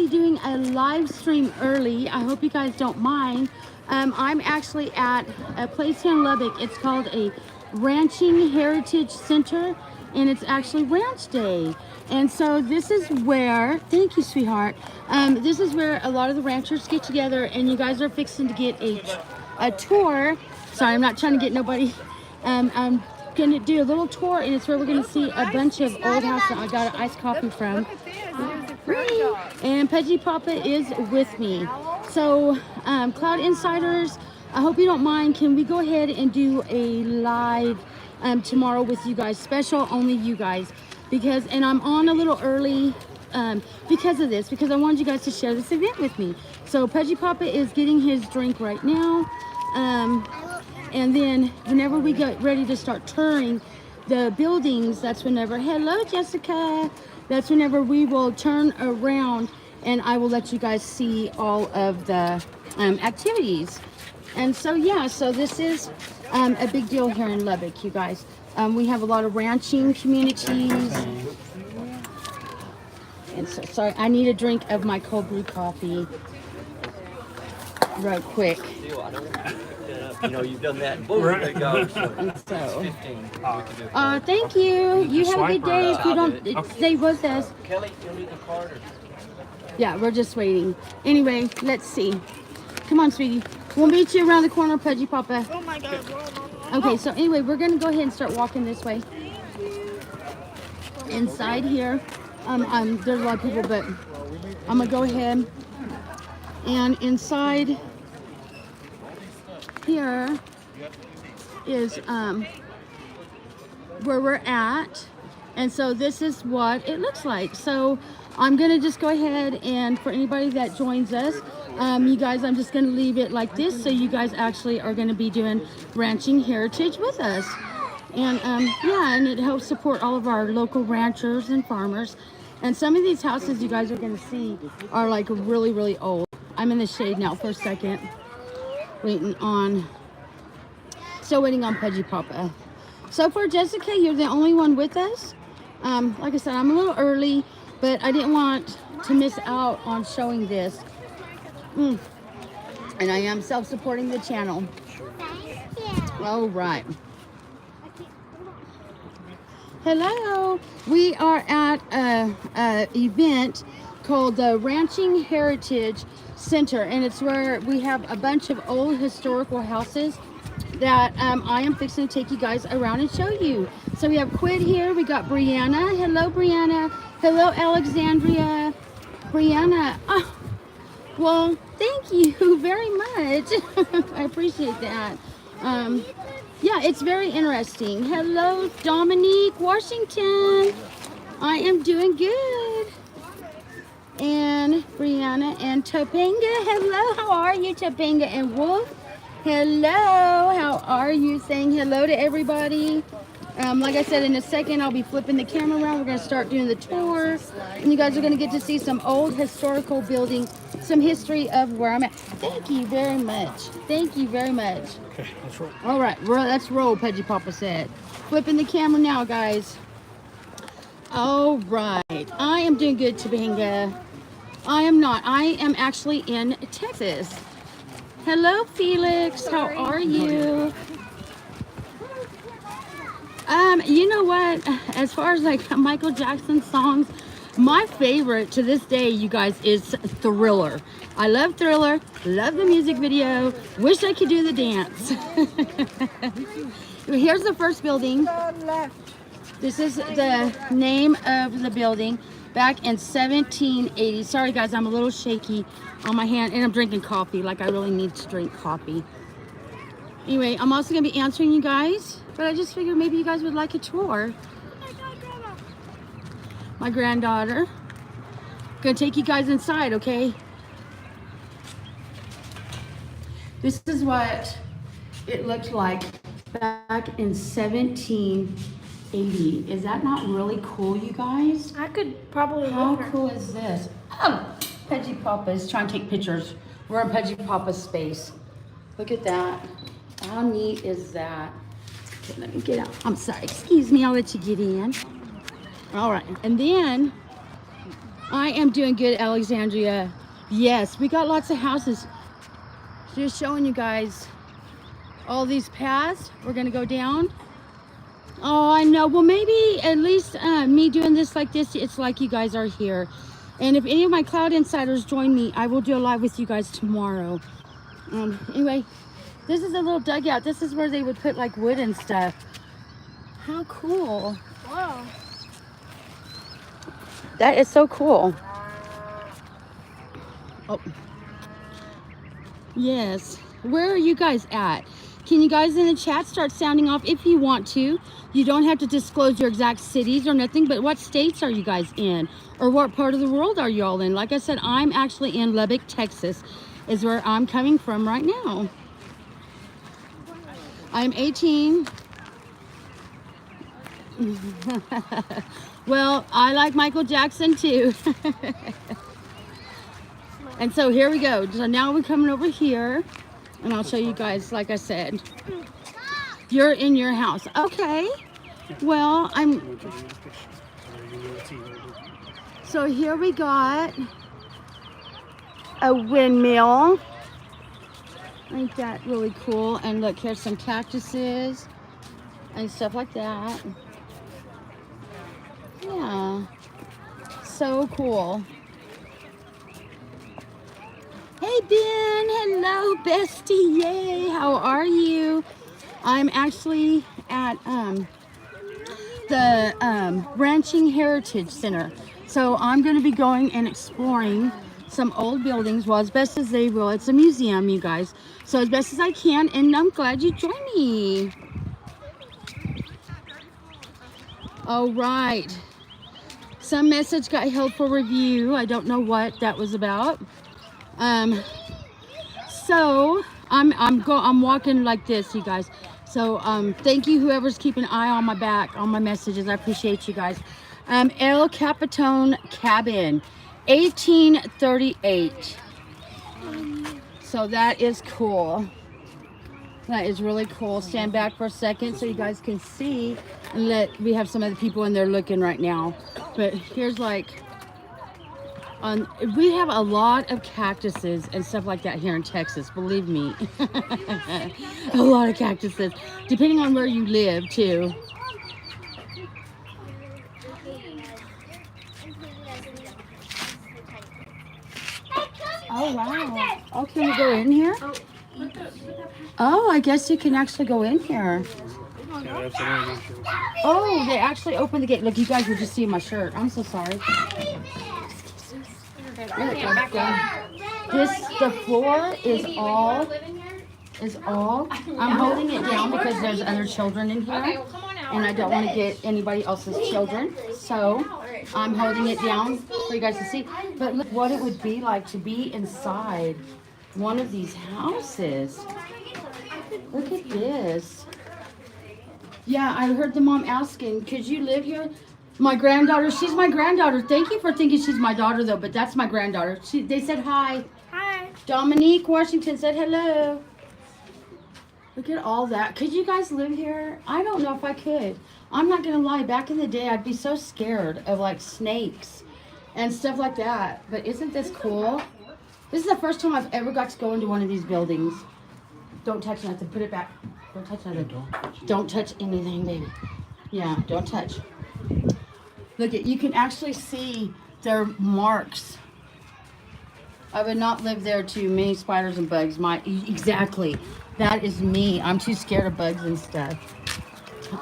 actually doing a live stream early. I hope you guys don't mind. I'm actually at a place here in Lubbock. It's called a Ranching Heritage Center, and it's actually Ranch Day. And so this is where, thank you, sweetheart. This is where a lot of the ranchers get together, and you guys are fixing to get a tour. Sorry, I'm not trying to get nobody. I'm gonna do a little tour, and it's where we're gonna see a bunch of old houses I got an iced coffee from. And Pudgy Papa is with me. So, Cloud Insiders, I hope you don't mind. Can we go ahead and do a live tomorrow with you guys? Special, only you guys. Because, and I'm on a little early because of this, because I wanted you guys to share this event with me. So, Pudgy Papa is getting his drink right now. And then whenever we get ready to start touring the buildings, that's whenever, hello Jessica, that's whenever we will turn around and I will let you guys see all of the activities. And so, yeah, so this is a big deal here in Lubbock, you guys. We have a lot of ranching communities. And so, sorry, I need a drink of my cold brew coffee real quick. You know, you've done that. Boom, there you go. So, 15. Thank you. You have a good day. If you don't stay with us. Kelly, you'll need the card. Yeah, we're just waiting. Anyway, let's see. Come on, sweetie. We'll meet you around the corner, Pudgy Papa. Oh my God. Okay, so anyway, we're gonna go ahead and start walking this way. Inside here, there's a lot of people, but I'm gonna go ahead and inside here is where we're at, and so this is what it looks like. So I'm gonna just go ahead and for anybody that joins us, you guys, I'm just gonna leave it like this, so you guys actually are gonna be doing ranching heritage with us. And yeah, and it helps support all of our local ranchers and farmers. And some of these houses you guys are gonna see are like really, really old. I'm in the shade now for a second. Waiting on Pudgy Papa. So for Jessica, you're the only one with us. Like I said, I'm a little early, but I didn't want to miss out on showing this. And I am self-supporting the channel. All right. Hello. We are at a event called the Ranching Heritage Center, and it's where we have a bunch of old historical houses that I am fixing to take you guys around and show you. So we have Quid here, we got Brianna. Hello Brianna. Hello Alexandria. Brianna, oh, well, thank you very much. I appreciate that. Yeah, it's very interesting. Hello Dominique Washington. I am doing good. And Brianna and Topanga. Hello, how are you, Topanga and Wolf? Hello, how are you? Saying hello to everybody. Like I said, in a second, I'll be flipping the camera around. We're going to start doing the tour. And you guys are going to get to see some old historical building, some history of where I'm at. Thank you very much. Thank you very much. Okay, let's roll. All right, let's roll, Pudgy Papa said. Flipping the camera now, guys. All right, I am doing good, Topanga. I am not. I am actually in Texas. Hello, Felix. How are you? You know what? As far as like Michael Jackson songs, my favorite to this day, you guys, is Thriller. I love Thriller. Love the music video. Wish I could do the dance. Here's the first building. This is the name of the building. Back in 1780. Sorry guys, I'm a little shaky on my hand, and I'm drinking coffee like I really need to drink coffee. Anyway, I'm also gonna be answering you guys, but I just figured maybe you guys would like a tour. My granddaughter. Gonna take you guys inside, okay? This is what it looked like back in 1780. Is that not really cool, you guys? I could probably How cool is this? Oh, Pudgy Papa is trying to take pictures. We're in Pudgy Papa's space. Look at that. How neat is that? Okay, let me get out. I'm sorry. Excuse me. I'll let you get in. All right. And then I am doing good, Alexandria. Yes, we got lots of houses. Just showing you guys all these paths. We're gonna go down. Oh, I know. Well, maybe at least me doing this like this, it's like you guys are here. And if any of my Cloud Insiders join me, I will do a live with you guys tomorrow. Anyway, this is a little dugout. This is where they would put like wood and stuff. How cool. Whoa. That is so cool. Oh. Yes. Where are you guys at? Can you guys in the chat start sounding off if you want to? You don't have to disclose your exact cities or nothing, but what states are you guys in? Or what part of the world are you all in? Like I said, I'm actually in Lubbock, Texas, is where I'm coming from right now. I'm 18. Well, I like Michael Jackson too. And so here we go. So now we're coming over here. And I'll show you guys, like I said, you're in your house. Okay. Well, so here we got a windmill. Ain't that really cool? And look, here's some cactuses and stuff like that. Yeah. So cool. Hey Ben, hello bestie, yay, how are you? I'm actually at the Ranching Heritage Center. So I'm going to be going and exploring some old buildings, well, as best as they will. It's a museum, you guys. So as best as I can, and I'm glad you joined me. All right. Some message got held for review. I don't know what that was about. So I'm walking like this, you guys. So thank you whoever's keeping an eye on my back, on my messages. I appreciate you guys. El Capitan Cabin, 1838. So that is cool. That is really cool. Stand back for a second so you guys can see. And we have some other people in there looking right now. But here's like, we have a lot of cactuses and stuff like that here in Texas, believe me. A lot of cactuses, depending on where you live too. Oh wow. Oh, can we go in here? Oh, I guess you can actually go in here. Oh, they actually opened the gate. Look, you guys were just seeing my shirt. I'm so sorry. The floor is all, I'm holding it down because there's other children in here and I don't want to get anybody else's children. So I'm holding it down for you guys to see. But look what it would be like to be inside one of these houses. Look at this. Yeah, I heard the mom asking, could you live here? My granddaughter, she's my granddaughter. Thank you for thinking she's my daughter, though, but that's my granddaughter. They said hi. Hi. Dominique Washington said hello. Look at all that. Could you guys live here? I don't know if I could. I'm not going to lie. Back in the day, I'd be so scared of, like, snakes and stuff like that. But isn't this cool? This is the first time I've ever got to go into one of these buildings. Don't touch nothing. Put it back. Don't touch nothing. Don't touch anything, baby. Yeah, don't touch. Look at, you can actually see their marks. I would not live there too many spiders and bugs. Exactly. That is me. I'm too scared of bugs and stuff.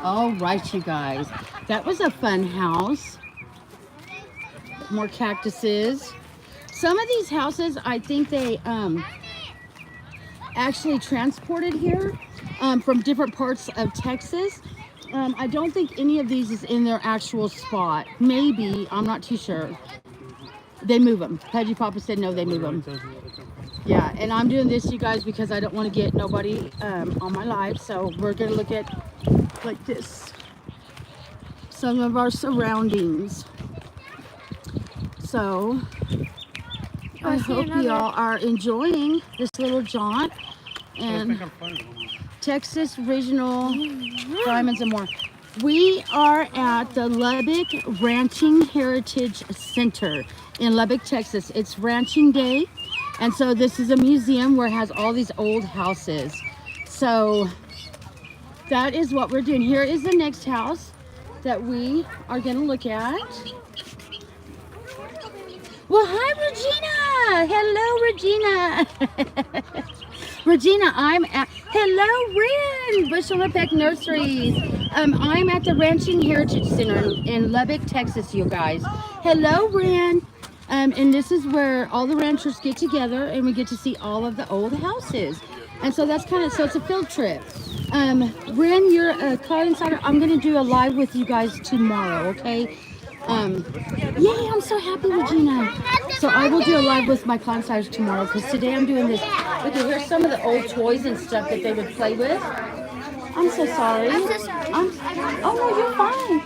All right, you guys. That was a fun house. More cactuses. Some of these houses, I think they actually transported here from different parts of Texas. I don't think any of these is in their actual spot. Maybe, I'm not too sure. They move them. Pudgy Papa said no, they move them. Yeah, and I'm doing this, you guys, because I don't want to get nobody on my live. So we're going to look at, like this, some of our surroundings. So I hope y'all are enjoying this little jaunt. And Texas Regional Diamonds and more. We are at the Lubbock Ranching Heritage Center in Lubbock, Texas. It's ranching day. And so this is a museum where it has all these old houses. So that is what we're doing. Here is the next house that we are going to look at. Well, hi, Regina. Hello, Regina. Regina, I'm at, hello, Rin, Bushel Rebecca Nurseries. I'm at the Ranching Heritage Center in Lubbock, Texas, you guys. Hello, Rin. And this is where all the ranchers get together and we get to see all of the old houses. And so that's kind of, so it's a field trip. Rin, you're a car insider. I'm going to do a live with you guys tomorrow, okay? Yay, I'm so happy, Regina. So I will do a live with my car insiders tomorrow because today I'm doing this. Look, here's some of the old toys and stuff that they would play with. I'm so sorry. Oh, no, you're fine.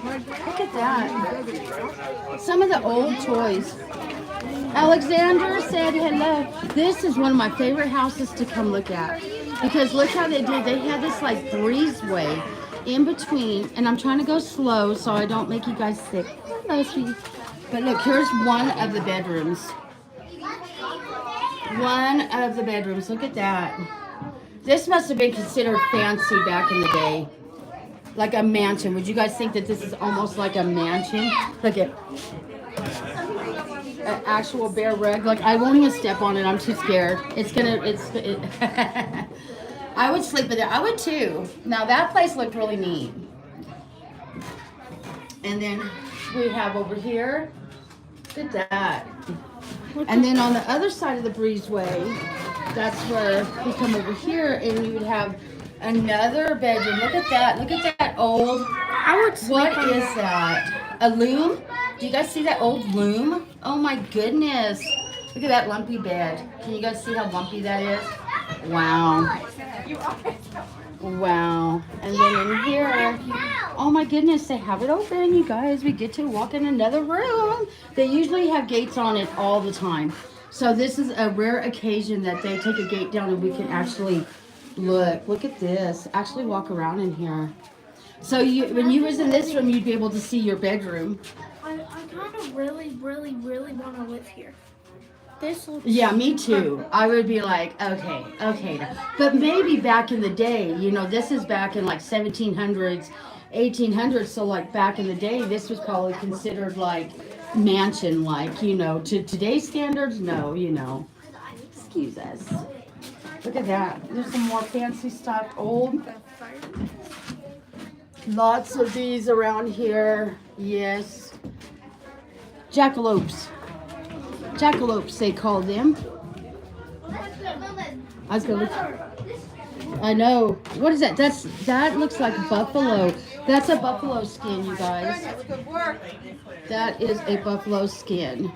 Look at that. Some of the old toys. Alexander said hello. This is one of my favorite houses to come look at because look how they did. They had this like breezeway in between, and I'm trying to go slow so I don't make you guys sick. Hello, sweetie. But look, here's one of the bedrooms. One of the bedrooms. Look at that. This must have been considered fancy back in the day. Like a mansion. Would you guys think that this is almost like a mansion? Look at an actual bare rug. Like I won't even step on it. I'm too scared. I would sleep in there. I would too. Now that place looked really neat. And then we have over here. Look at that. And then on the other side of the breezeway, that's where we come over here and you would have another bedroom. Look at that. Look at that old. What is that? A loom? Do you guys see that old loom? Oh my goodness. Look at that lumpy bed. Can you guys see how lumpy that is? Wow. Wow. And then in here, oh my goodness, they have it open, you guys. We get to walk in another room. They usually have gates on it all the time. So this is a rare occasion that they take a gate down and we can actually look at this. Actually walk around in here. So when you was in this room, you'd be able to see your bedroom. I kind of really want to live here. This looks me too. I would be like, okay. But maybe back in the day, this is back in like 1700s, 1800s. So like back in the day, this was probably considered like mansion-like, to today's standards. No, Excuse us. Look at that. There's some more fancy stuff. Old. Lots of these around here. Yes. Jackalopes. Jackalopes, they call them. I was gonna look. I know. What is that? That looks like buffalo. That's a buffalo skin, you guys. That is a buffalo skin.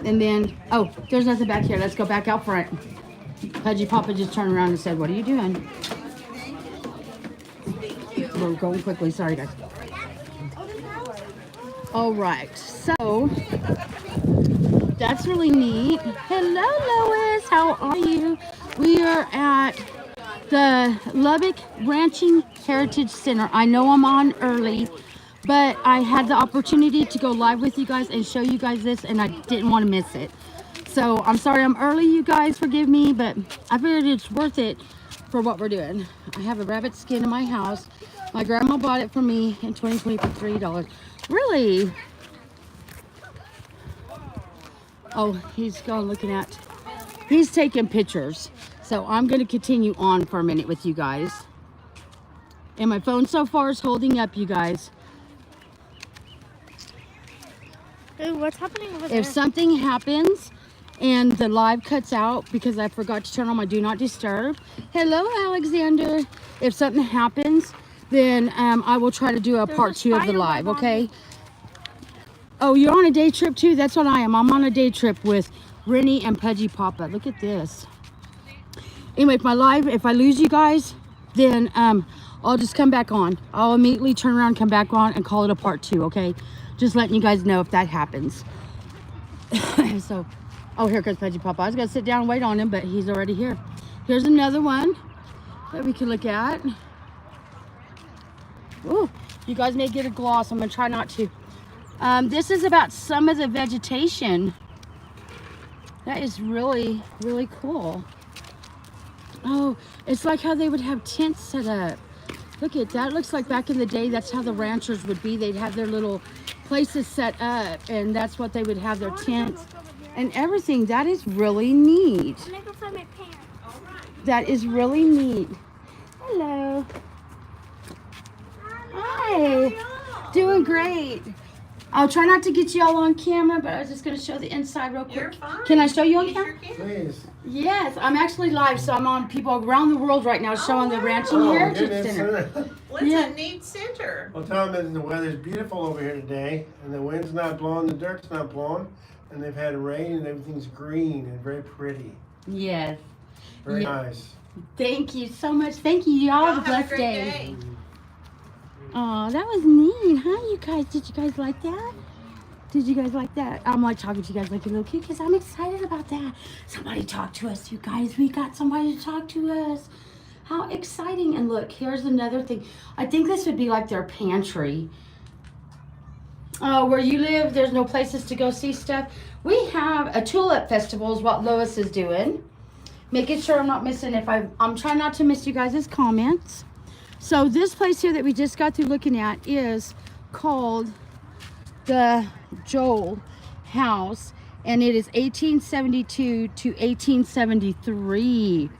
And then, oh, there's nothing back here. Let's go back out front. Pudgy Papa just turned around and said, "What are you doing?" We're going quickly. Sorry, guys. All right. So that's really neat. Hello, Lois. How are you? We are at the Lubbock Ranching Heritage Center. I know I'm on early, but I had the opportunity to go live with you guys and show you guys this, and I didn't want to miss it. So I'm sorry I'm early, you guys. Forgive me, but I figured it's worth it for what we're doing. I have a rabbit skin in my house. My grandma bought it for me in 2020 for $3. Really? Oh, he's going looking at, he's taking pictures. So I'm going to continue on for a minute with you guys. And my phone so far is holding up, you guys. Ooh, what's happening over there? If something happens and the live cuts out because I forgot to turn on my do not disturb. Hello, Alexander. If something happens, then I will try to do a part 2 of the live, okay? Oh, you're on a day trip too? That's what I am. I'm on a day trip with Rennie and Pudgy Papa. Look at this. Anyway, if I lose you guys, then I'll just come back on. I'll immediately turn around, come back on, and call it a part 2, okay? Just letting you guys know if that happens. So, oh, here comes Pudgy Papa. I was going to sit down and wait on him, but he's already here. Here's another one that we can look at. Ooh, you guys may get a gloss. I'm going to try not to. This is about some of the vegetation. That is really, really cool. Oh, it's like how they would have tents set up. Look at that. Looks like back in the day, that's how the ranchers would be. They'd have their little places set up, and that's what they would have their tents and everything. That is really neat. I'm gonna go find my pants. That is really neat. Hello. Hi. Doing great. I'll try not to get you all on camera, but I was just going to show the inside real quick. You're fine. Can I show you on You camera? sure can. Please. Yes, I'm actually live, so I'm on people around the world right now showing the Ranching Oh, Heritage goodness. Center. Well, it's Yeah. a neat center. Well, tell them that the weather's beautiful over here today, and the wind's not blowing, the dirt's not blowing, and they've had rain, and everything's green and very pretty. Yes. Very Yeah. nice. Thank you so much. Thank you. Y'all have a blessed great day. Oh, that was neat, huh, you guys? Did you guys like that? Did you guys like that? I'm like talking to you guys like a little kid because I'm excited about that. Somebody talk to us, you guys. We got somebody to talk to us. How exciting. And look, here's another thing. I think this would be like their pantry. Where you live, there's no places to go see stuff. We have a tulip festival is what Lois is doing. Making sure I'm not missing I'm trying not to miss you guys' comments. So this place here that we just got through looking at is called the Joel House, and it is 1872 to 1873.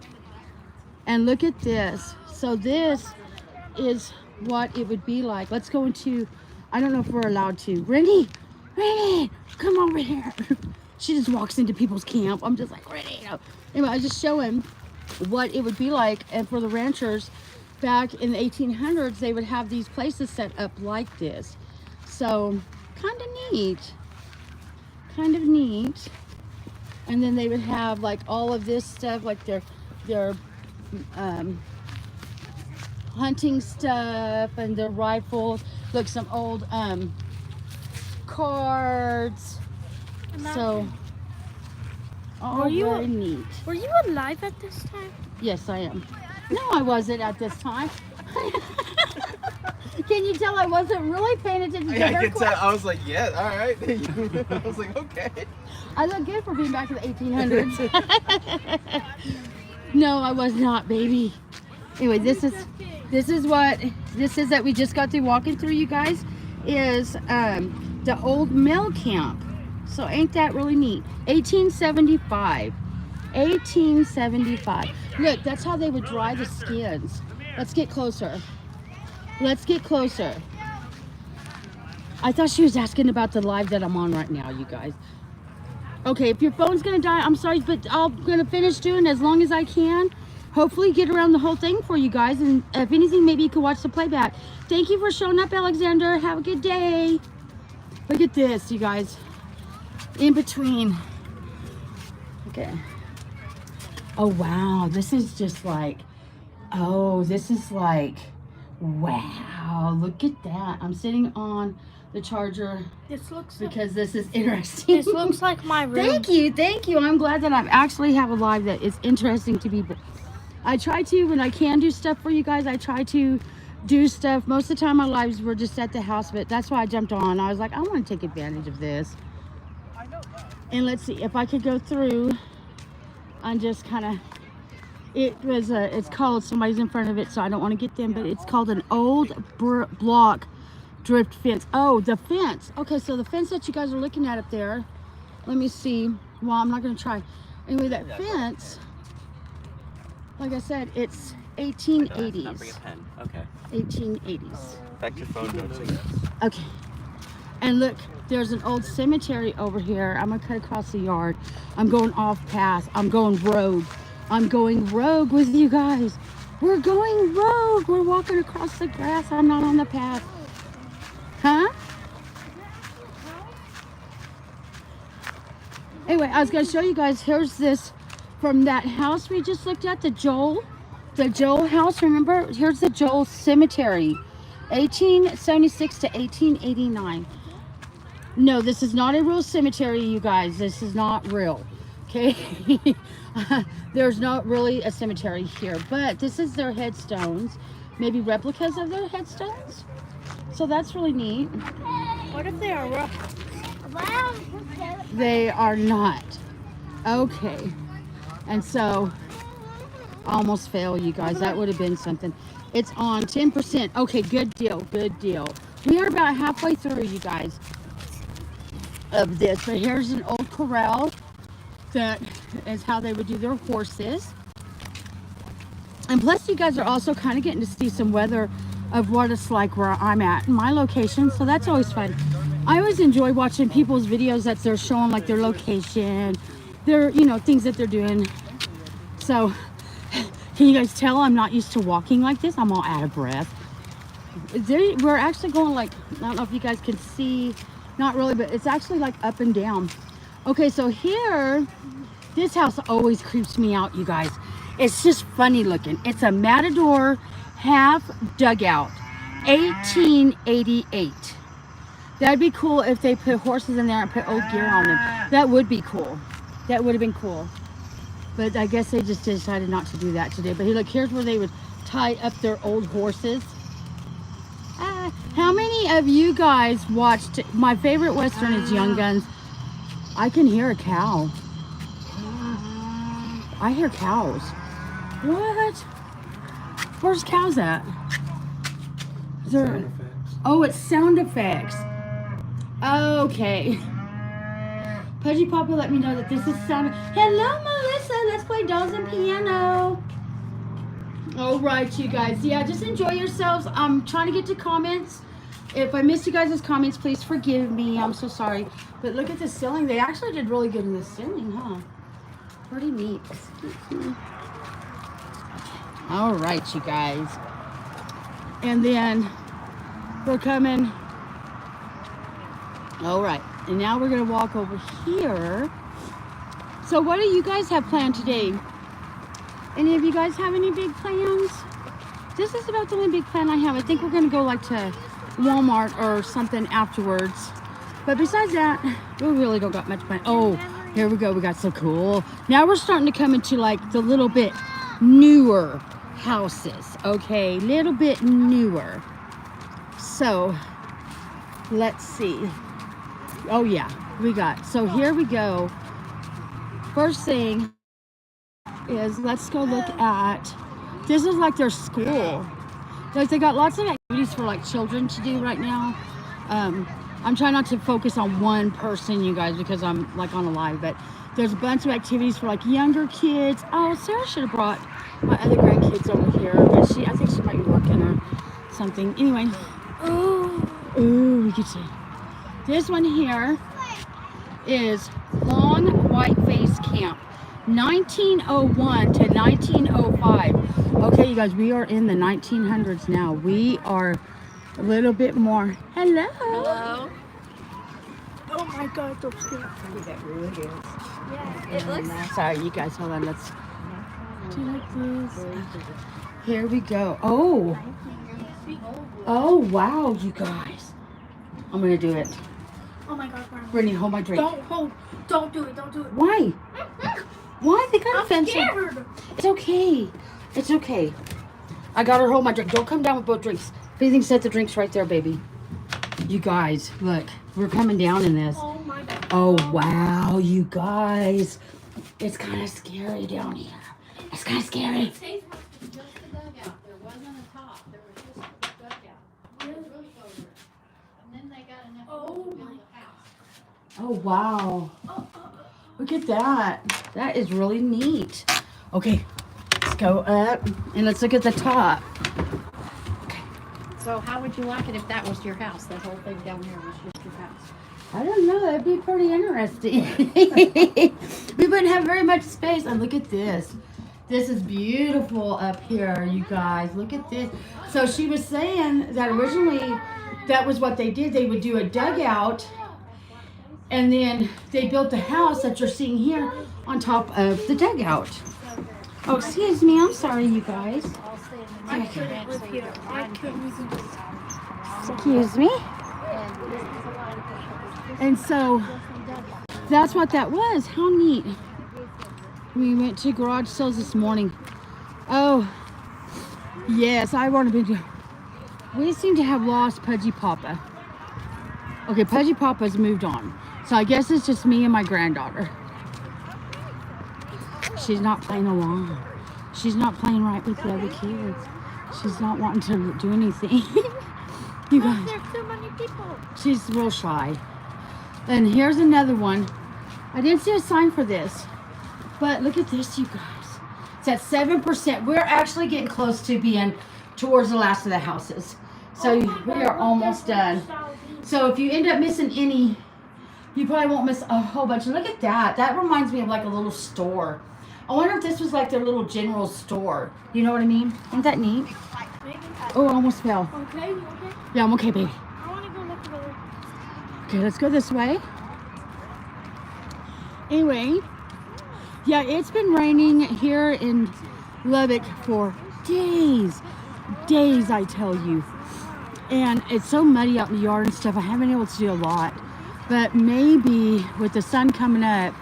And look at this. So this is what it would be like. Let's go into, I don't know if we're allowed to. Rennie, come over here. She just walks into people's camp. I'm just like, Rennie. Anyway, I just show him what it would be like. And for the ranchers back in the 1800s, they would have these places set up like this. So kind of neat. And then they would have like all of this stuff, like their hunting stuff and their rifles. Look, some old cards. So all very neat. Were you alive at this time? Yes, I am. No, I wasn't at this time. Can you tell I wasn't really paying attention to Yeah, I her could tell. I was like, yeah, all right. I was like, okay. I look good for being back in the 1800s. No, I was not, baby. Anyway, this is that we just got through walking through, you guys, is the old mill camp. So ain't that really neat? 1875. Look, that's how they would dry the skins. Let's get closer. I thought she was asking about the live that I'm on right now, you guys. Okay, if your phone's gonna die, I'm sorry, but I'm gonna finish doing as long as I can. Hopefully get around the whole thing for you guys, and if anything, maybe you can watch the playback. Thank you for showing up, Alexander. Have a good day. Look at this, you guys. In between. Okay. Oh, wow. This is just like, wow. Look at that. I'm sitting on the charger because this is interesting. This looks like my room. Thank you. I'm glad that I actually have a live that is interesting to people. I try to, when I can do stuff for you guys, I try to do stuff. Most of the time my lives were just at the house, but that's why I jumped on. I was like, I want to take advantage of this. And let's see if I could go through and just kind of, it's called, somebody's in front of it, so I don't want to get them, but it's called an old block drift fence. Oh, the fence. Okay, so the fence that you guys are looking at up there, let me see. Well, I'm not going to try. Anyway, that fence, like I said, it's 1880s. Not bring a pen. Okay. 1880s. Back to phone notes, I guess. Okay. And look, there's an old cemetery over here. I'm going to cut across the yard. I'm going off path. I'm going rogue. I'm going rogue with you guys. We're going rogue. We're walking across the grass. I'm not on the path. Huh? Anyway, I was going to show you guys. Here's this from that house we just looked at, the Joel house. Remember? Here's the Joel Cemetery, 1876 to 1889. No, this is not a real cemetery, you guys. This is not real. Okay? There's not really a cemetery here, but this is their headstones. Maybe replicas of their headstones. So that's really neat. What if they are rough? They are not. Okay. And so, almost fail, you guys. That would have been something. It's on 10%. Okay, good deal, good deal. We are about halfway through, you guys, of this. But here's an old corral. That is how they would do their horses. And plus, you guys are also kind of getting to see some weather of what it's like where I'm at, my location. So that's always fun. I always enjoy watching people's videos that they're showing like their location, their, you know, things that they're doing. So can you guys tell I'm not used to walking like this? I'm all out of breath. We're actually going like, I don't know if you guys can see, not really, but it's actually like up and down. Okay, so here, this house always creeps me out, you guys. It's just funny looking. It's a Matador half dugout, 1888. That'd be cool if they put horses in there and put old gear on them. That would be cool. That would have been cool. But I guess they just decided not to do that today. But look, here's where they would tie up their old horses. How many of you guys watched, my favorite Western is Young Guns. I can hear a cow. I hear cows. What? Where's cows at? Is there... Sound effects. Oh, it's sound effects. Okay. Pudgy Papa let me know that this is sound. Hello, Melissa. Let's play dolls and piano. All right, you guys. Yeah, just enjoy yourselves. I'm trying to get to comments. If I missed you guys' comments, please forgive me. I'm so sorry. But look at the ceiling. They actually did really good in the ceiling, huh? Pretty neat. Excuse me. All right, you guys. And then we're coming. All right. And now we're going to walk over here. So what do you guys have planned today? Any of you guys have any big plans? This is about the only big plan I have. I think we're going to go like to Walmart or something afterwards. But besides that, we really don't got much plan. Oh, here we go. We got so cool. Now we're starting to come into like the little bit newer houses. Okay, little bit newer. So let's see. Oh yeah, we got. So here we go. First thing is let's go look at. This is like their school. Like they got lots of activities for like children to do right now. I'm trying not to focus on one person, you guys, because I'm like on a live, but there's a bunch of activities for like younger kids. Oh, Sarah should have brought my other grandkids over here, but I think she might be working or something. Anyway, ooh, we can see. This one here is Long White Face Camp, 1901 to 1905. Okay, you guys, we are in the 1900s now. We are a little bit more. Hello. Hello. Oh my God, those scared. That really is. Yeah, it looks. Sorry, you guys, hold on. Let's do like this. Here we go. Oh. Oh, wow, you guys. I'm going to do it. Oh my God, Grandma. Brittany, hold my drink. Don't do it. Don't do it. Why? Why? They got I'm offensive. scared. It's okay. It's okay. I got her hold my drink. Don't come down with both drinks. If anything, set the drinks right there, baby. You guys, look. We're coming down in this. Oh my God. Oh, wow, you guys. It's kind of scary down here. It's kind of scary. Just the dugout. There wasn't a top. There was just a dugout. Roof over it. And then they got enough room to build a house. Oh, wow. Look at that. That is really neat. Okay, let's go up and let's look at the top. So how would you like it if that was your house? That whole thing down there was just your house. I don't know. That'd be pretty interesting. We wouldn't have very much space. And look at this. This is beautiful up here, you guys. Look at this. So she was saying that originally that was what they did. They would do a dugout and then they built the house that you're seeing here on top of the dugout. Oh, excuse me. I'm sorry, you guys. I couldn't live here. I couldn't even. Excuse me. And so that's what that was. How neat. We went to garage sales this morning. Oh, yes, I want to be. We seem to have lost Pudgy Papa. Okay, Pudgy Papa's moved on. So I guess it's just me and my granddaughter. She's not playing along. She's not playing right with the other kids. She's not wanting to do anything. You guys. There's so many people. She's real shy. And here's another one. I didn't see a sign for this. But look at this, you guys. It's at 7%. We're actually getting close to being towards the last of the houses. So we are almost done. So if you end up missing any, you probably won't miss a whole bunch. And look at that. That reminds me of like a little store. I wonder if this was like their little general store. You know what I mean? Isn't that neat? Oh, I almost fell. Okay, you okay? Yeah, I'm okay, baby. I want to go look at the... Okay, let's go this way. Anyway, yeah, it's been raining here in Lubbock for days. Days, I tell you. And it's so muddy out in the yard and stuff. I haven't been able to do a lot. But maybe with the sun coming up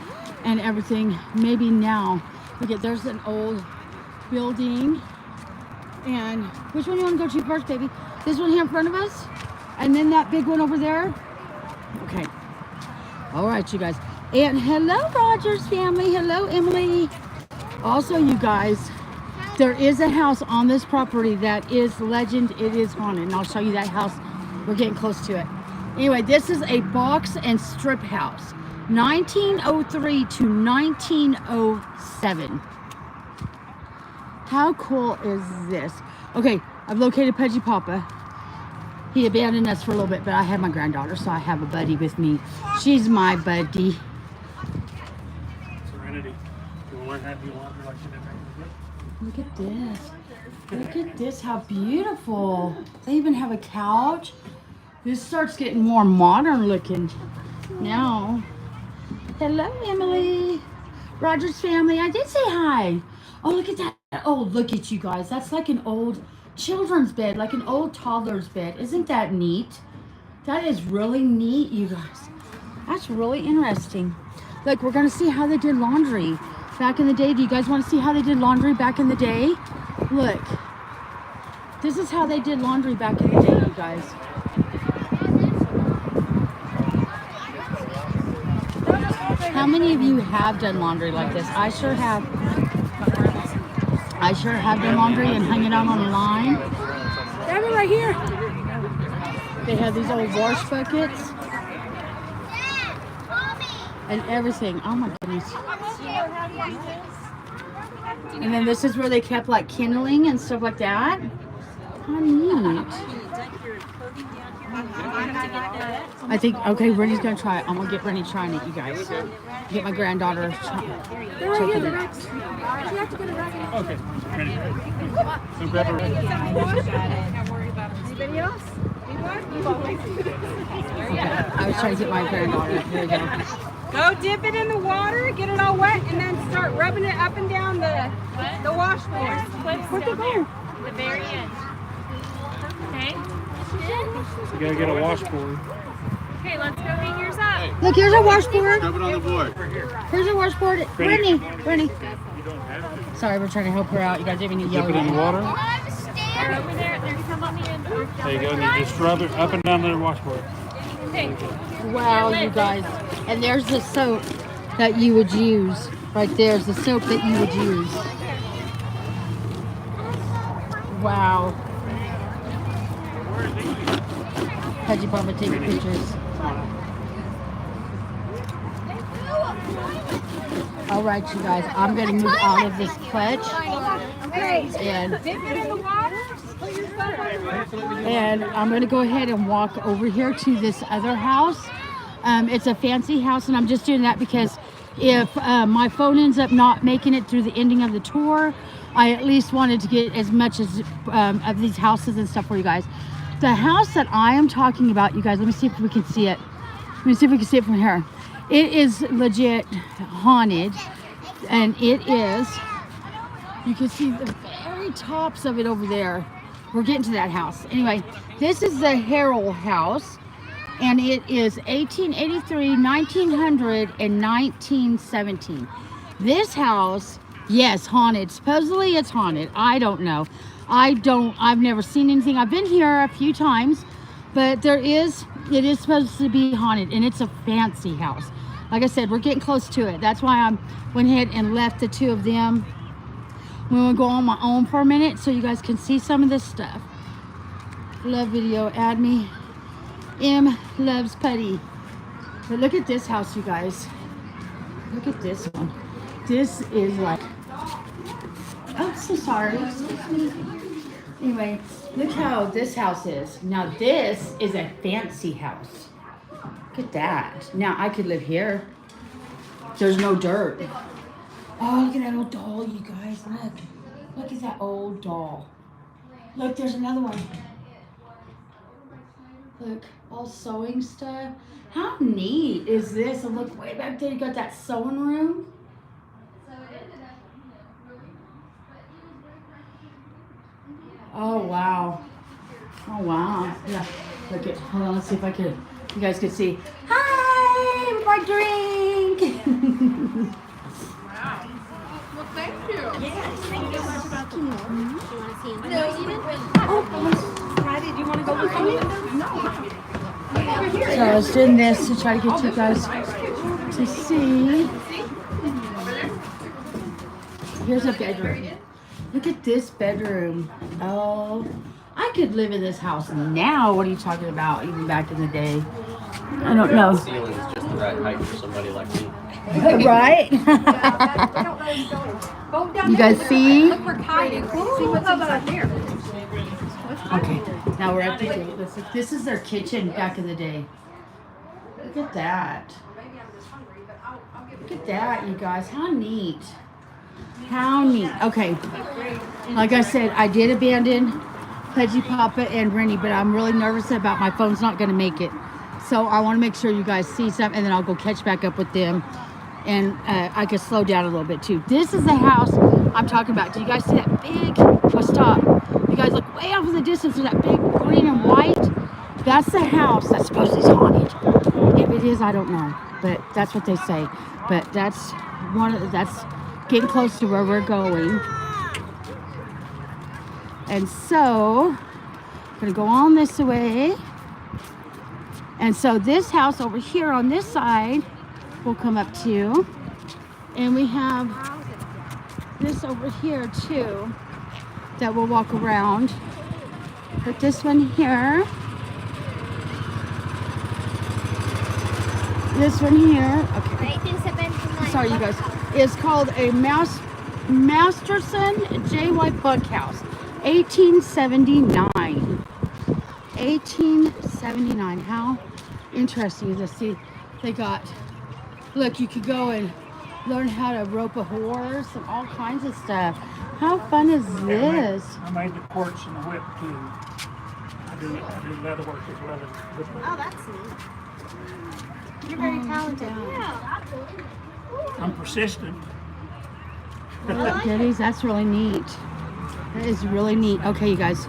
and everything, maybe now. Look at, there's an old building. And which one do you want to go to first, baby? This one here in front of us? And then that big one over there? Okay. All right, you guys. And hello, Rogers family. Hello, Emily. Also, you guys, there is a house on this property that is legend. It is haunted. And I'll show you that house. We're getting close to it. Anyway, this is a box and strip house. 1903 to 1907. How cool is this? Okay, I've located Pudgy Papa. He abandoned us for a little bit, but I have my granddaughter, so I have a buddy with me. She's my buddy. Serenity. You want to have you want her like you did back in the day? Look at this. Look at this, how beautiful. They even have a couch. This starts getting more modern looking now. Hello, Emily. Rogers family, I did say hi. Oh, look at that. Oh, look at you guys. That's like an old children's bed, like an old toddler's bed. Isn't that neat? That is really neat, you guys. That's really interesting. Look, we're going to see how they did laundry back in the day. Do you guys want to see how they did laundry back in the day? Look. This is how they did laundry back in the day, you guys. How many of you have done laundry like this? I sure have. I sure have done laundry and hung it out on the line. They have it right here. They have these old wash buckets and everything. Oh my goodness. And then this is where they kept like kindling and stuff like that. How neat. I think, okay, Rennie's gonna try it. I'm gonna get Rennie trying it, you guys. Get my granddaughter checking it. Okay. Ready. So grab her. Anybody else? Okay, I was trying to get my granddaughter. Here we go. Go dip it in the water, get it all wet, and then start rubbing it up and down the washboard. Where'd they go? The very end. Okay. You gotta get a washboard. Okay, let's go hang yours up. Look, here's a washboard. Grab it on the board. Here's a washboard. Rennie. Sorry, we're trying to help her out. You guys didn't even yell Dip it at in the me. water. They're over there. There's some on the end. There you go. And you just rub it up and down the washboard. Okay. Wow, you guys. And there's the soap that you would use. Right there's the soap that you would use. Wow. Pudgy Papa taking pictures. All right, you guys. I'm going to move out of this clutch. And I'm going to go ahead and walk over here to this other house. It's a fancy house, and I'm just doing that because if my phone ends up not making it through the ending of the tour, I at least wanted to get as much as of these houses and stuff for you guys. The house that I am talking about, you guys, let me see if we can see it. Let me see if we can see it from here. It is legit haunted, and it is, you can see the very tops of it over there. We're getting to that house. Anyway, this is the Harrell house, and it is 1883, 1900, and 1917. This house, yes, haunted. Supposedly it's haunted. I don't know. I've never seen anything. I've been here a few times, But it is supposed to be haunted, and it's a fancy house. Like I said, we're getting close to it. That's why I went ahead and left the two of them. I'm gonna go on my own for a minute so you guys can see some of this stuff. Love video, add me. M loves putty. But look at this house, you guys. Look at this one. This is like, oh, so sorry. Excuse me. Anyway, look how this house is. Now this is a fancy house. Look at that. Now I could live here. There's no dirt. Oh, look at that old doll, you guys. Look. Look at that old doll. Look, there's another one. Look, all sewing stuff. How neat is this? And look, way back there, you got that sewing room. Oh, wow. Oh, wow. Yeah, look at, hold on, let's see if I could, you guys could see. Hi, my drink. Wow. Well, thank you. Yes, thank you so much about the car. No, you didn't. Oh, Patty, do you want to go with me? No. So I was doing this to try to get you guys to see. Here's a bedroom. Look at this bedroom. Oh, I could live in this house now. What are you talking about? Even back in the day. I don't know. The ceiling is just the right height for somebody like me. Right? You guys see? Look, we're hiding. See what's inside there. Okay, now we're at the gate. This is their kitchen back in the day. Look at that. Look at that, you guys. How neat. How neat. Okay, like I said, I did abandon Pudgy Papa and Rennie, but I'm really nervous about my phone's not going to make it. So I want to make sure you guys see something, and then I'll go catch back up with them. And I can slow down a little bit too. This is the house I'm talking about. Do you guys see that big, oh stop. You guys look way off in the distance to that big green and white. That's the house that's supposedly haunted. If it is, I don't know. But that's what they say. But that's that's getting close to where we're going. And so, I'm gonna go on this way. And so this house over here on this side will come up too. And we have this over here too that we'll walk around. But this one here, okay. Sorry, you guys. Is called a Masterson JY Bunkhouse, 1879. 1879. How interesting is this? See, they got. Look, you could go and learn how to rope a horse and all kinds of stuff. How fun is this? I made the porch and the whip too. I do leather work as well as woodwork. Oh, that's neat. You're very talented. Yeah. I'm persistent. Look, goodies, that's really neat. That is really neat. Okay, you guys.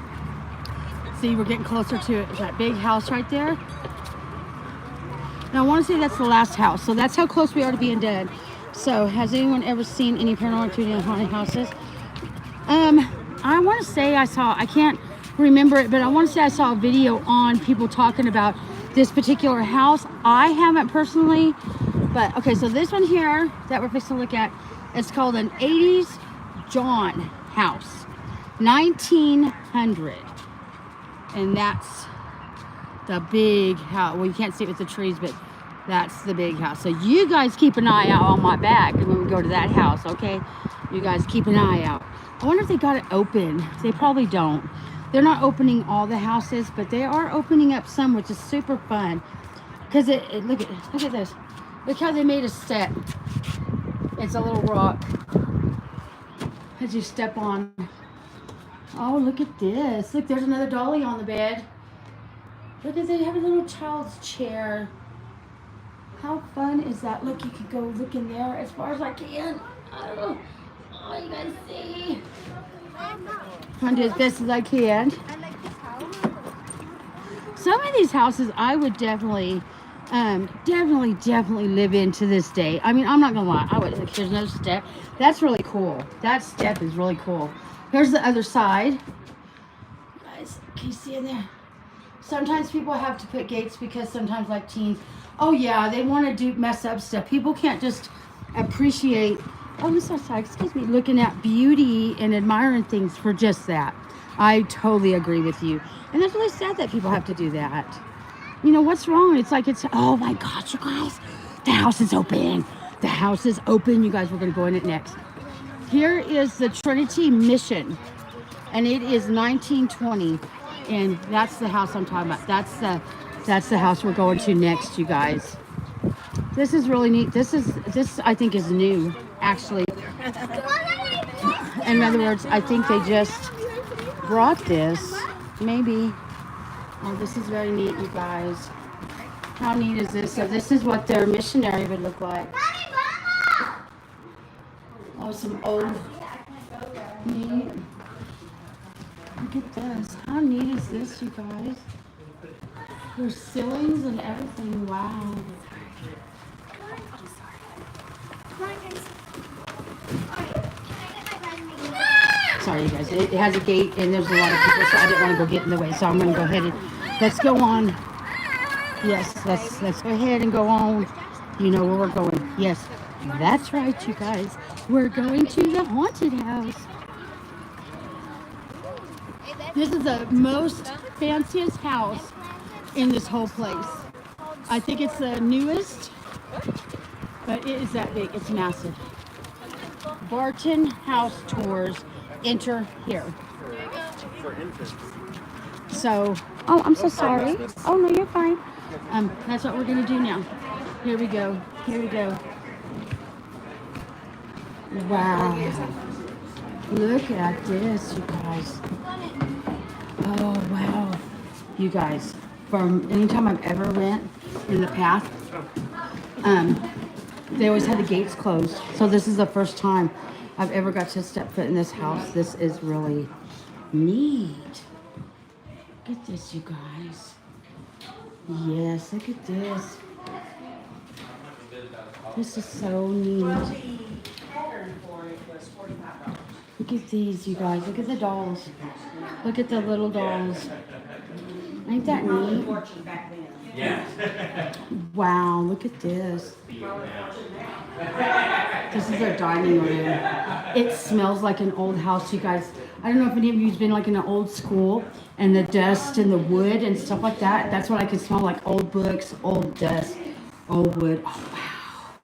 See, we're getting closer to it. That big house right there. Now, I want to say that's the last house. So that's how close we are to being dead. So, has anyone ever seen any paranormal activity in haunted houses? I want to say I can't remember it, but I want to say I saw a video on people talking about this particular house. I haven't personally, but okay, so this one here that we're fixing to look at, it's called an 80s John house, 1900. And that's the big house. Well, you can't see it with the trees, but that's the big house. So you guys keep an eye out on my back when we go to that house, okay? You guys keep an eye out. I wonder if they got it open. They probably don't. They're not opening all the houses, but they are opening up some, which is super fun. Because look at this. Look how they made a step. It's a little rock as you step on. Oh, look at this. Look, there's another dolly on the bed. Look at, they have a little child's chair. How fun is that? Look, you could go look in there as far as I can. Oh, you guys see. I'm do as best as I can. Some of these houses I would definitely live in to this day. I mean, I'm not gonna lie. I would. Like, here's another step. That's really cool. That step is really cool. Here's the other side. Guys, can you see in there? Sometimes people have to put gates because sometimes like teens, oh yeah, they want to do mess up stuff. People can't just appreciate, oh, I'm so sorry, excuse me, looking at beauty and admiring things for just that. I totally agree with you. And it's really sad that people have to do that. You know, what's wrong? It's like, oh my gosh, you guys, the house is open. The house is open. You guys, we're going to go in it next. Here is the Trinity Mission, and it is 1920, and that's the house I'm talking about. That's the house we're going to next, you guys. This is really neat. This I think is new, actually. In other words, I think they just brought this, maybe. Oh, this is very neat, you guys. How neat is this? So this is what their missionary would look like. Oh, some old neat. Look at this. How neat is this, you guys? There's ceilings and everything. Wow. Sorry, you guys. It has a gate and there's a lot of people, so I didn't want to go get in the way. So I'm going to go ahead and let's go on. Yes, let's go ahead and go on. You know where we're going. Yes, that's right, you guys. We're going to the haunted house. This is the most fanciest house in this whole place. I think it's the newest, but it is that big. It's massive. Barton House Tours. Enter here. So, oh, I'm so sorry. Oh no, you're fine. That's what we're gonna do now. Here we go. Here we go. Wow. Look at this, you guys. Oh wow. You guys, from anytime I've ever went in the past, they always had the gates closed. So this is the first time I've ever got to step foot in this house. This is really neat. Look at this, you guys. Yes, look at this. This is so neat. Look at these, you guys. Look at the dolls. Look at the little dolls. Ain't that neat? Wow, look at this. This is their dining room. It smells like an old house, you guys. I don't know if any of you've been like in an old school and the dust and the wood and stuff like that. That's what I can smell, like old books, old dust, old wood. Oh, wow.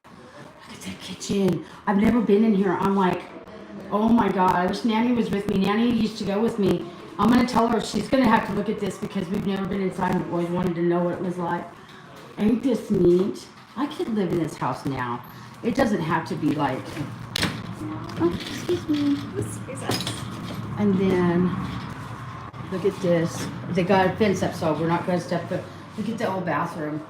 Look at that kitchen. I've never been in here. I'm like, oh my God. I wish Nanny was with me. Nanny used to go with me. I'm going to tell her she's going to have to look at this because we've never been inside and always wanted to know what it was like. Ain't this neat? I could live in this house now. It doesn't have to be like, oh, excuse me. And then, look at this. They got a fence up, so we're not going to step foot. Look at the old bathroom.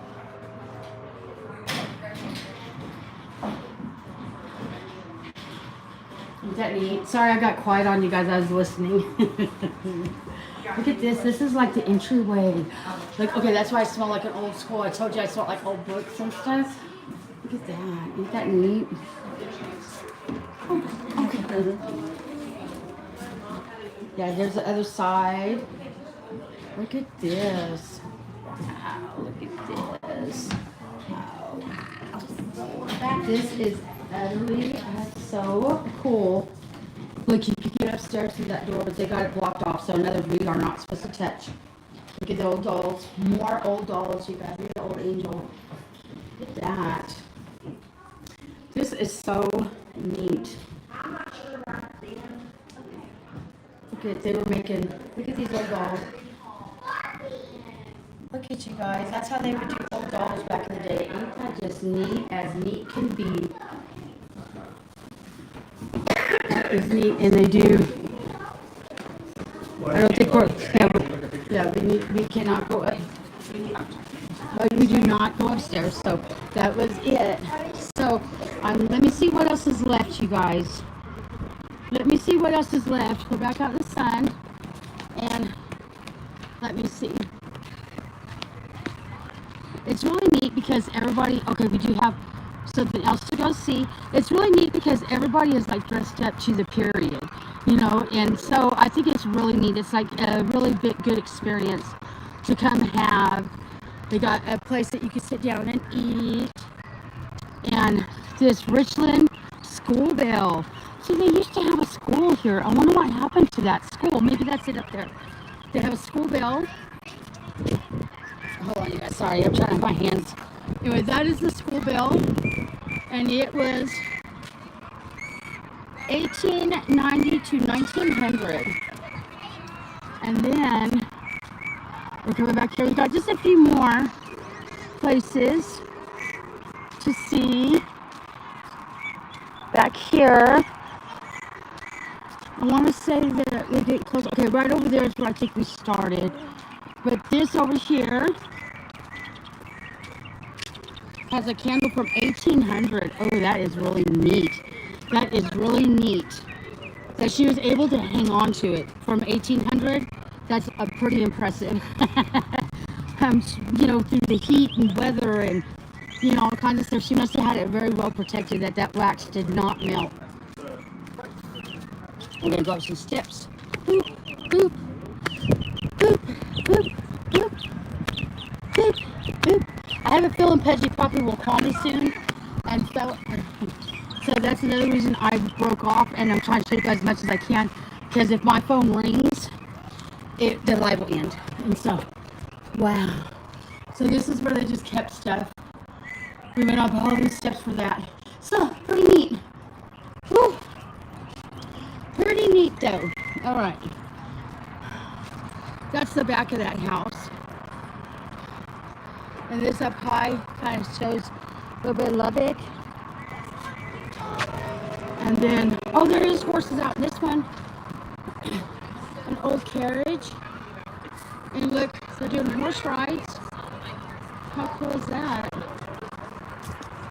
Isn't that neat? Sorry I got quiet on you guys. I was listening. Look at this. This is like the entryway. Like, okay, that's why I smell like an old school. I told you I smell like old books and stuff. Look at that. Isn't that neat? Oh, okay. Yeah, there's the other side. Look at this. Wow, look at this. Wow. This is utterly so cool. Look, you can get upstairs through that door, but they got it blocked off, so in other words, we are not supposed to touch. Look at the old dolls. More old dolls, you guys. Look at the old angel. Look at that. This is so neat. Look at, they were making, look at these old dolls. Look at you guys. That's how they would do old dolls back in the day. Ain't that just neat as neat can be? That is neat, and they do. I don't think we're, we cannot go up. We do not go upstairs, so that was it. So, let me see what else is left, you guys. Let me see what else is left. Go back out in the sun, and let me see. It's really neat because everybody, okay, we do have something else to go see. It's really neat because everybody is like dressed up to the period, you know, and so I think it's really neat. It's like a really good experience. to come have. They got a place that you can sit down and eat. And this Richland school bell. See, they used to have a school here. I wonder what happened to that school. Maybe that's it up there. They have a school bell. Hold on, you guys. Sorry, I'm trying to have my hands. Anyway, that is the school bell. And it was 1890 to 1900. And then we're coming back here. We got just a few more places to see back here. I want to say that we get close. Okay, right over there is where I think we started. But this over here has a candle from 1800. Oh, that is really neat. That is really neat. That she was able to hang on to it from 1800. That's a pretty impressive. You know, through the heat and weather and, you know, all kinds of stuff. She must have had it very well protected that wax did not melt. We're gonna go up some steps. Boop, boop, boop, boop, boop, boop, boop. I have a feeling Pudgy Poppy will call me soon, and so that's another reason I broke off, and I'm trying to show you guys as much as I can, because if my phone rings, the live will end. And so, wow. So this is where they just kept stuff. We went up all these steps for that. So, pretty neat. Woo. Pretty neat though. All right. That's the back of that house. And this up high kind of shows a little bit of Lubbock. And then, oh, there is horses out in this one. An old carriage. And look, they're doing horse rides. How cool is that?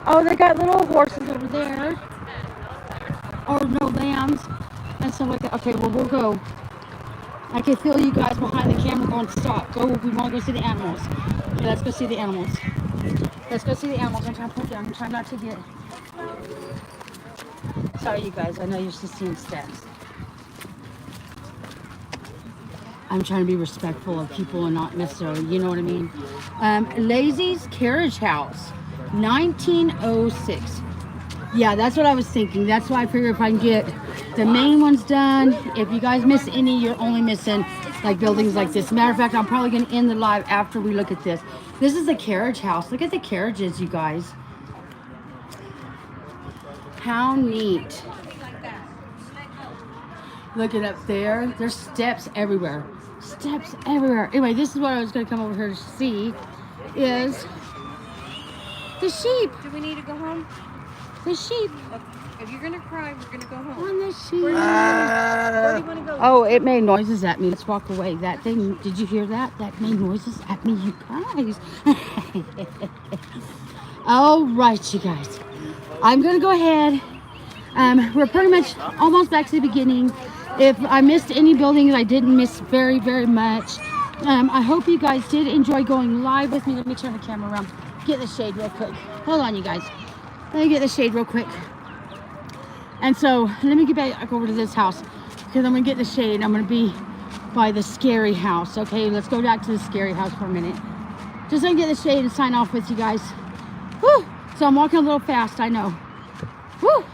Oh, they got little horses over there. Or no, lambs. And stuff like that. Okay, well, we'll go. I can feel you guys behind the camera going, stop. Go, we want to go see the animals. Okay, let's go see the animals. Let's go see the animals. I'm trying to put down. I'm trying not to get... Sorry, you guys. I know you're just seeing steps. I'm trying to be respectful of people and not necessarily, you know what I mean? Lazy's Carriage House, 1906. Yeah, that's what I was thinking. That's why I figure if I can get the main ones done, if you guys miss any, you're only missing like buildings like this. Matter of fact, I'm probably going to end the live after we look at this. This is the carriage house. Look at the carriages, you guys. How neat. Look at up there. There's steps everywhere. Steps everywhere. Anyway, this is what I was going to come over here to see is the sheep. Do we need to go home? The sheep. If you're gonna cry, we're gonna go home. On the sheep. Where do you want to go? Oh, it made noises at me. Let's walk away. That thing, did you hear that? That made noises at me, you guys. All right, you guys. I'm going to go ahead. We're pretty much almost back to the beginning. If I missed any buildings, I didn't miss very, very much. I hope you guys did enjoy going live with me. Let me turn the camera around. Get the shade real quick. Hold on, you guys. Let me get the shade real quick. And so, let me get back over to this house because I'm going to get the shade. I'm going to be by the scary house. Okay, let's go back to the scary house for a minute. Just so I can get the shade and sign off with you guys. Woo! So I'm walking a little fast, I know. Woo!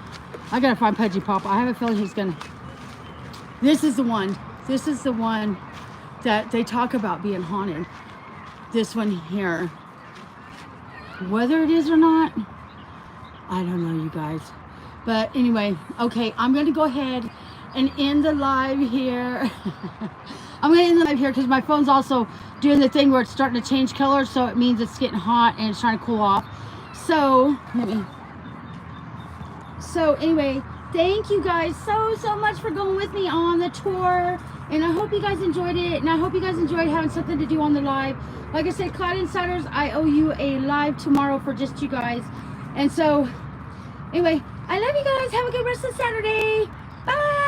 I got to find Pudgy Papa. I have a feeling he's going to... This is the one. This is the one that they talk about being haunted. This one here. Whether it is or not, I don't know, you guys. But anyway, okay, I'm going to go ahead and end the live here. I'm going to end the live here because my phone's also doing the thing where it's starting to change color, so it means it's getting hot and it's trying to cool off. So, anyway, thank you guys so much for going with me on the tour. And I hope you guys enjoyed it. And I hope you guys enjoyed having something to do on the live. Like I said, Cloud Insiders, I owe you a live tomorrow for just you guys. And so, anyway, I love you guys. Have a good rest of Saturday. Bye.